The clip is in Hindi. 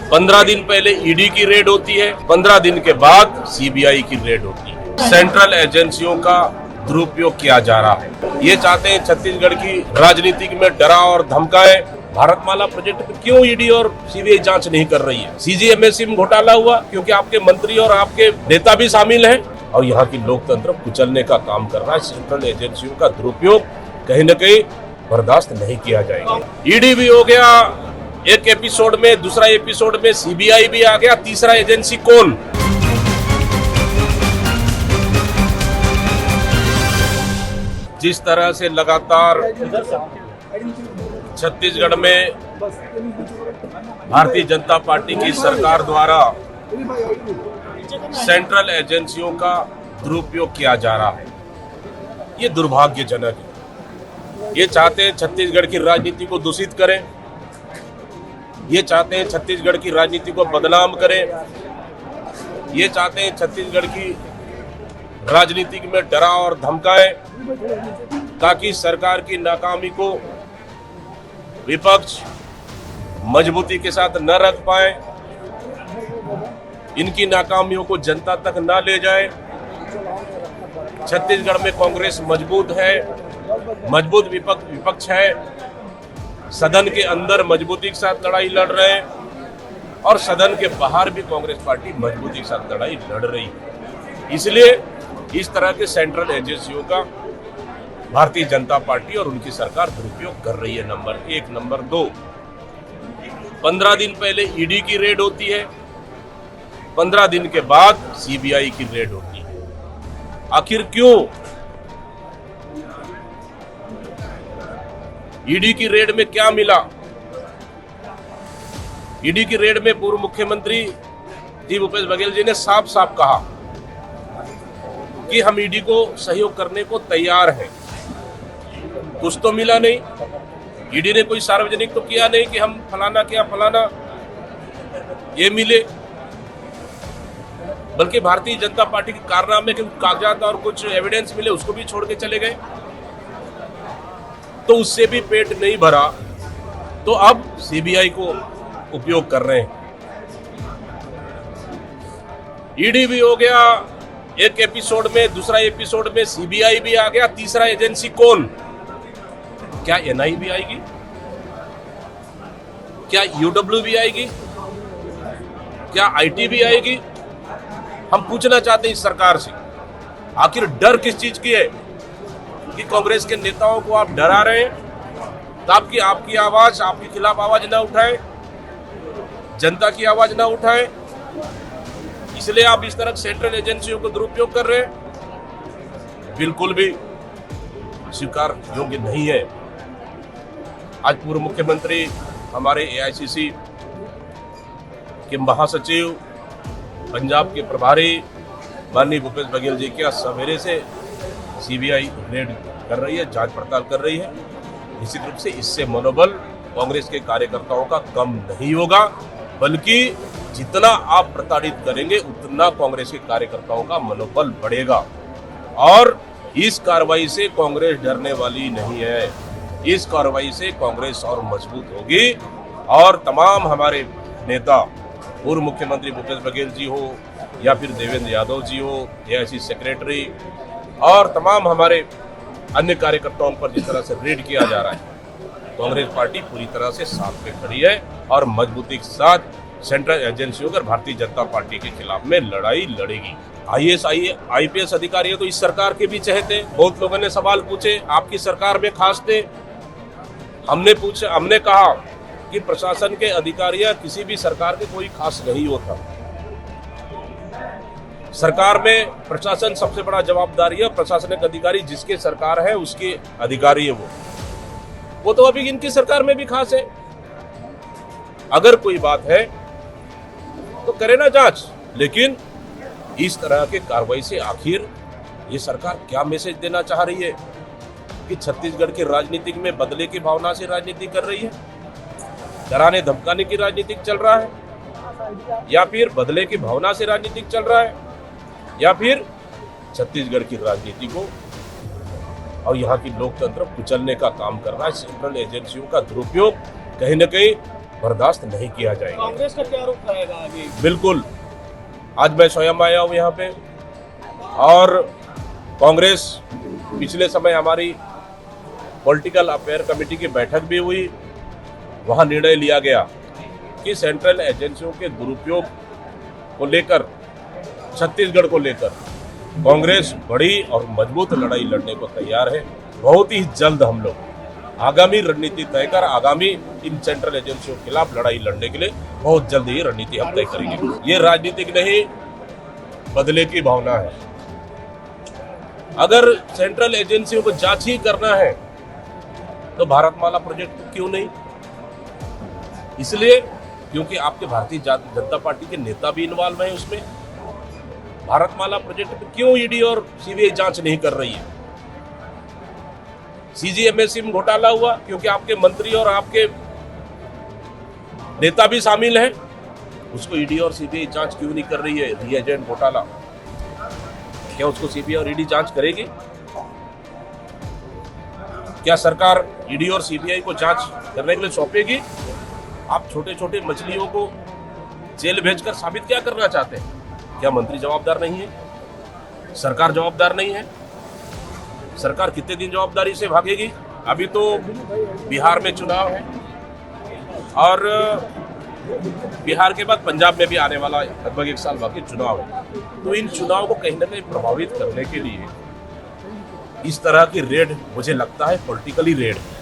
15 दिन पहले ईडी की रेड होती है, 15 दिन के बाद सीबीआई की रेड होती है। सेंट्रल एजेंसियों का दुरुपयोग किया जा रहा है। ये चाहते हैं छत्तीसगढ़ की राजनीति में डरा और धमकाए। भारतमाला प्रोजेक्ट पे क्यों ईडी और सीबीआई जांच नहीं कर रही है? सीजीएमएससी में घोटाला हुआ क्योंकि आपके मंत्री और आपके नेता भी शामिल हैं और यहाँ की लोकतंत्र कुचलने का काम कर रहा है। सेंट्रल एजेंसियों का दुरुपयोग कहीं न कहीं बर्दाश्त नहीं किया जाएगा। ईडी भी हो गया एक एपिसोड में, दूसरा एपिसोड में सीबीआई भी आ गया, तीसरा एजेंसी कौन? जिस तरह से लगातार छत्तीसगढ़ में भारतीय जनता पार्टी की सरकार द्वारा सेंट्रल एजेंसियों का दुरुपयोग किया जा रहा है, ये दुर्भाग्यजनक है। ये चाहते हैं छत्तीसगढ़ की राजनीति को दूषित करें, ये चाहते हैं छत्तीसगढ़ की राजनीति को बदनाम करें, ये चाहते हैं छत्तीसगढ़ की राजनीति में डरा और धमकाएं ताकि सरकार की नाकामी को विपक्ष मजबूती के साथ न रख पाए, इनकी नाकामियों को जनता तक न ले जाए। छत्तीसगढ़ में कांग्रेस मजबूत है, मजबूत विपक्ष है, सदन के अंदर मजबूती के साथ लड़ाई लड़ रहे हैं और सदन के बाहर भी कांग्रेस पार्टी मजबूती के साथ लड़ाई लड़ रही है। इसलिए इस तरह के सेंट्रल एजेंसियों का भारतीय जनता पार्टी और उनकी सरकार दुरुपयोग कर रही है। नंबर 1। नंबर 2, 15 दिन पहले ईडी की रेड होती है, 15 दिन के बाद सीबीआई की रेड होती है। आखिर क्यों? ईडी की रेड में क्या मिला? ईडी की रेड में पूर्व मुख्यमंत्री जी भूपेश बघेल जी ने साफ साफ कहा कि हम ईडी को सहयोग करने को तैयार हैं। कुछ तो मिला नहीं, ईडी ने कोई सार्वजनिक तो किया नहीं कि हम फलाना किया फलाना ये मिले, बल्कि भारतीय जनता पार्टी के कारनामे के कागजात और कुछ एविडेंस मिले उसको भी छोड़ के चले गए। तो उससे भी पेट नहीं भरा तो अब सीबीआई को उपयोग कर रहे हैं। ईडी भी हो गया एक एपिसोड में, दूसरा एपिसोड में सीबीआई भी आ गया, तीसरा एजेंसी कौन? क्या एनआई भी आएगी? क्या यूडब्ल्यू भी आएगी? क्या आईटी भी आएगी? हम पूछना चाहते हैं इस सरकार से, आखिर डर किस चीज की है कि कांग्रेस के नेताओं को आप डरा रहे हैं ताकि आपकी आवाज, आपके खिलाफ आवाज ना उठाए, जनता की आवाज ना उठाए, इसलिए आप इस तरह सेंट्रल एजेंसियों को दुरुपयोग कर रहे हैं? बिल्कुल भी स्वीकार योग्य नहीं है। आज पूर्व मुख्यमंत्री, हमारे एआईसीसी के महासचिव, पंजाब के प्रभारी माननीय भूपेश बघेल जी के सवेरे से सीबीआई रेड कर रही है, जांच पड़ताल कर रही है। निश्चित रूप से इससे मनोबल कांग्रेस के कार्यकर्ताओं का कम नहीं होगा, बल्कि जितना आप प्रताड़ित करेंगे उतना कांग्रेस के कार्यकर्ताओं का मनोबल बढ़ेगा। और इस कार्रवाई से कांग्रेस डरने वाली नहीं है, इस कार्रवाई से कांग्रेस और मजबूत होगी और तमाम हमारे नेता, पूर्व मुख्यमंत्री भूपेश बघेल जी हो या फिर देवेंद्र यादव जी हो, एआईसीसी सेक्रेटरी और तमाम हमारे अन्य कार्यकर्ताओं पर जिस तरह से रेड किया जा रहा है, कांग्रेस पार्टी पूरी तरह से साथ में खड़ी है और मजबूती के साथ सेंट्रल एजेंसियों और भारतीय जनता पार्टी के खिलाफ में लड़ाई लड़ेगी। आईएएस आईपीएस अधिकारी तो इस सरकार के भी चहेते। बहुत लोगों ने सवाल पूछे, आपकी सरकार में खास थे? हमने कहा कि प्रशासन के अधिकारी किसी भी सरकार के कोई खास नहीं होता। सरकार में प्रशासन सबसे बड़ा जवाबदारी है, प्रशासनिक अधिकारी जिसके सरकार है उसके अधिकारी है वो तो अभी इनकी सरकार में भी खास है। अगर कोई बात है तो करे ना जांच, लेकिन इस तरह के कार्रवाई से आखिर ये सरकार क्या मैसेज देना चाह रही है कि छत्तीसगढ़ की राजनीति में बदले की भावना से राजनीति कर रही है, डराने धमकाने की राजनीति चल रहा है, या फिर बदले की भावना से राजनीति चल रहा है, या फिर छत्तीसगढ़ की राजनीति को और यहाँ की लोकतंत्र कुचलने का काम कर रहा है। सेंट्रल एजेंसियों का दुरुपयोग कहीं न कहीं बर्दाश्त नहीं किया जाएगा। कांग्रेस का क्या रुख रहेगा आगे? बिल्कुल, आज मैं स्वयं आया हूँ यहाँ पे, और कांग्रेस पिछले समय हमारी पॉलिटिकल अफेयर कमेटी की बैठक भी हुई। वहाँ निर्णय लिया गया कि सेंट्रल एजेंसियों के दुरुपयोग को लेकर, छत्तीसगढ़ को लेकर कांग्रेस बड़ी और मजबूत लड़ाई लड़ने को तैयार है। बहुत ही जल्द हम लोग आगामी रणनीति तय कर आगामी इन सेंट्रल एजेंसियों के खिलाफ लड़ाई लड़ने के लिए बहुत जल्द ही रणनीति हम तय करेंगे। ये राजनीतिक नहीं, बदले की भावना है। अगर सेंट्रल एजेंसियों को जांच ही करना है तो भारतमाला प्रोजेक्ट क्यों नहीं? इसलिए क्योंकि आपके भारतीय जनता पार्टी के नेता भी इन्वॉल्व हैं उसमें। भारतमाला प्रोजेक्ट पे क्यों ईडी और सीबीआई जांच नहीं कर रही है? सीजीएमएससी में घोटाला हुआ क्योंकि आपके मंत्री और आपके नेता भी शामिल हैं, उसको ईडी और सीबीआई जांच क्यों नहीं कर रही है? रीएजेंट घोटाला, क्या उसको सीबीआई और ईडी जांच करेगी? क्या सरकार ईडी और सीबीआई को जांच करने के लिए सौंपेगी? आप छोटे छोटे मछलियों को जेल भेजकर साबित क्या करना चाहते हैं? क्या मंत्री जवाबदार नहीं है? सरकार जवाबदार नहीं है? सरकार कितने दिन जवाबदारी से भागेगी? अभी तो बिहार में चुनाव है और बिहार के बाद पंजाब में भी आने वाला लगभग 1 साल बाकी चुनाव है। तो इन चुनाव को कहीं ना कहीं प्रभावित करने के लिए इस तरह की रेड मुझे लगता है पॉलिटिकली रेड है।